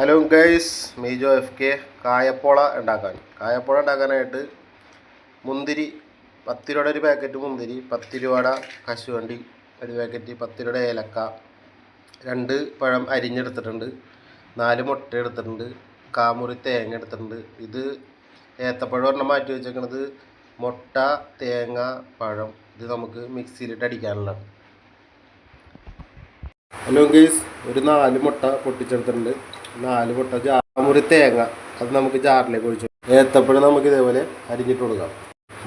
Hello guys, മീജോ FK കായപ്പോള ഉണ്ടാക്കാനായിട്ട് മുന്തിരി 10 രൂപയുടെ ഒരു പാക്കറ്റ് മുന്തിരി, 10 രൂപയുടെ കശുവണ്ടി ഒരു പാക്കറ്റ്, 10 രൂപയുടെ ഏലക്ക, 2 പഴം അരിഞ്ഞെടുത്തിട്ടുണ്ട്, 4 മുട്ട എടുത്തിട്ടുണ്ട്, കാമുറി തേങ്ങ എടുത്തിട്ടുണ്ട്. ഇത് ഏത്തപ്പഴം ഒരെണ്ണം മാറ്റി വെച്ചേക്കണത്, മുട്ട, തേങ്ങ, പഴം. ഇത് നമുക്ക് മിക്സിയിലിട്ട് അടിക്കാനുള്ളതാണ്. ഹലോ ഗൈസ്, ഒരു 4 മുട്ട പൊട്ടിച്ചെടുത്തിട്ടുണ്ട്, 4 മുട്ട, കാമുറി തേങ്ങ അത് നമുക്ക് ജാറിലേക്ക് ഒഴിച്ചു. ഏത്തപ്പഴം നമുക്ക് ഇതേപോലെ അരിഞ്ഞിട്ട് കൊടുക്കാം.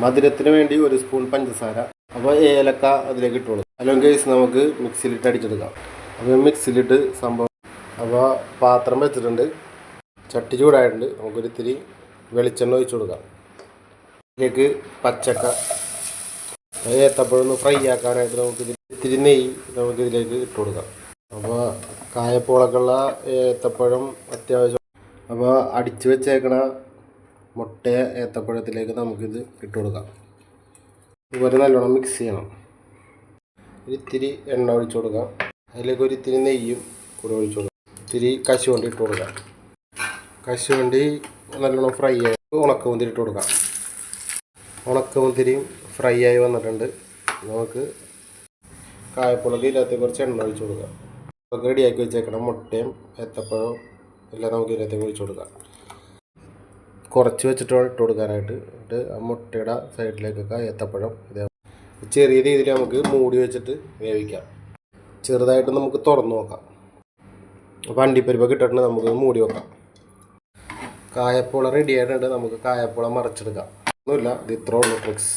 മധുരത്തിന് വേണ്ടി 1 സ്പൂൺ പഞ്ചസാര, അപ്പോൾ ഏലക്ക അതിലേക്ക് ഇട്ട് കൊടുക്കാം. ഹലോ ഗൈസ്, നമുക്ക് മിക്സിയിലിട്ട് അടിച്ചെടുക്കാം. അപ്പോൾ മിക്സിയിലിട്ട് അപ്പോൾ പാത്രം വെച്ചിട്ടുണ്ട്, ചട്ടി ചൂടായിട്ടുണ്ട്. നമുക്കൊരിത്തിരി വെളിച്ചെണ്ണ ഒഴിച്ചു കൊടുക്കാം. ഇതിലേക്ക് പച്ചക്ക ഏത്തപ്പഴം ഒന്ന് ഫ്രൈ ആക്കാനായിട്ട് ഇത്തിരി നെയ്യ് നമുക്കിതിലേക്ക് ഇട്ട് കൊടുക്കാം. അപ്പോൾ കായപ്പോളക്കുള്ള ഏത്തപ്പഴം അത്യാവശ്യം. അപ്പോൾ അടിച്ചു വെച്ചേക്കണ മുട്ട ഏത്തപ്പഴത്തിലേക്ക് നമുക്കിത് ഇട്ട് കൊടുക്കാം. ഇതുപോലെ നല്ലോണം മിക്സ് ചെയ്യണം. ഒരിത്തിരി എണ്ണ ഒഴിച്ചു കൊടുക്കാം. അതിലേക്ക് ഒരിത്തിരി നെയ്യും കൂടെ ഒഴിച്ചു കൊടുക്കാം. ഇത്തിരി കശുവണ്ടി ഇട്ട് കൊടുക്കാം. കശുവണ്ടി നല്ലോണം ഫ്രൈ ആയി ഉണക്കമുന്തിരി ഇട്ട് കൊടുക്കാം. ഉണക്കമുന്തിരിയും ഫ്രൈ ആയി വന്നിട്ടുണ്ട്. നമുക്ക് കായപ്പോളക്ക് ഇതിനകത്ത് കുറച്ച് എണ്ണ ഒഴിച്ചു കൊടുക്കാം. നമുക്ക് റെഡിയാക്കി വെച്ചേക്കണം മുട്ടയും ഏത്തപ്പഴവും എല്ലാം നമുക്ക് ഇതിനകത്തേക്ക് ഒഴിച്ചു കൊടുക്കാം. കുറച്ച് വെച്ചിട്ട് ഇട്ട് കൊടുക്കാനായിട്ട്. എന്നിട്ട് ആ മുട്ടയുടെ സൈഡിലേക്കൊക്കെ ഏത്തപ്പഴം ഇതേ ചെറിയ രീതിയിൽ നമുക്ക് മൂടി വെച്ചിട്ട് വേവിക്കാം. ചെറുതായിട്ട് നമുക്ക് തുറന്നു നോക്കാം. അപ്പോൾ അണ്ടിപ്പരിപ്പൊക്കെ ഇട്ടിട്ട് നമുക്ക് മൂടി വെക്കാം. കായപ്പോള റെഡി ആയിട്ടുണ്ട്. നമുക്ക് കായപ്പോള മറിച്ചെടുക്കാം. ഒന്നുമില്ല, ഇത് ഇത്ര ഉള്ളൂ ട്രിക്സ്.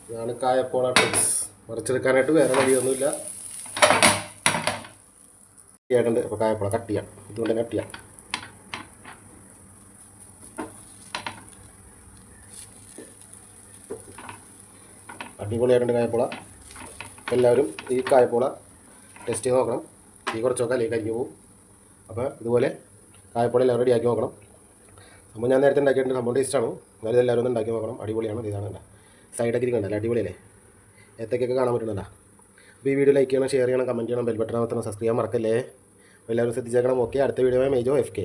ഇതാണ് കായപ്പോള ട്രിക്സ്. മറിച്ചെടുക്കാനായിട്ട് വേറെ വഴിയൊന്നുമില്ല. ആയിട്ടുണ്ട്. അപ്പോൾ കായപ്പോള കട്ട് ചെയ്യാം. ഇതുകൊണ്ട് കട്ട് ചെയ്യാം. അടിപൊളിയായിട്ടുണ്ട് കായപ്പോള. എല്ലാവരും ഈ കായപ്പോള ടെസ്റ്റ് ചെയ്ത് നോക്കണം. ഈ കുറച്ചൊക്കെ അല്ലെങ്കിൽ കരിഞ്ഞു പോകും. അപ്പോൾ ഇതുപോലെ കായപ്പോള എല്ലാവരും റെഡിയാക്കി നോക്കണം. അപ്പോൾ ഞാൻ നേരത്തെ ഉണ്ടാക്കിയിട്ടുണ്ട്. സംഭവം ടേസ്റ്റാണ്. എന്നാലും എല്ലാവരും ഒന്ന് ഉണ്ടാക്കി നോക്കണം. അടിപൊളിയാണ്. ഇതാണ് സൈഡൊക്കെ ഇരിക്കണ്ടല്ലോ, അടിപൊളിയല്ലേ. ഏത്തക്കൊക്കെ കാണാൻ പറ്റുന്നല്ല. അപ്പോൾ ഈ വീഡിയോ ലൈക്ക് ചെയ്യണം, ഷെയർ ചെയ്യണം, കമൻറ്റ് ചെയ്യണം, ബെൽ ബട്ടൺ അമർത്തണം, സബ്സ്ക്രൈബ് ചെയ്യാൻ മറക്കല്ലേ. എല്ലാവരും ശ്രദ്ധിച്ചേക്കണം. ഓക്കെ, അടുത്ത വീഡിയോ മീജോ FK.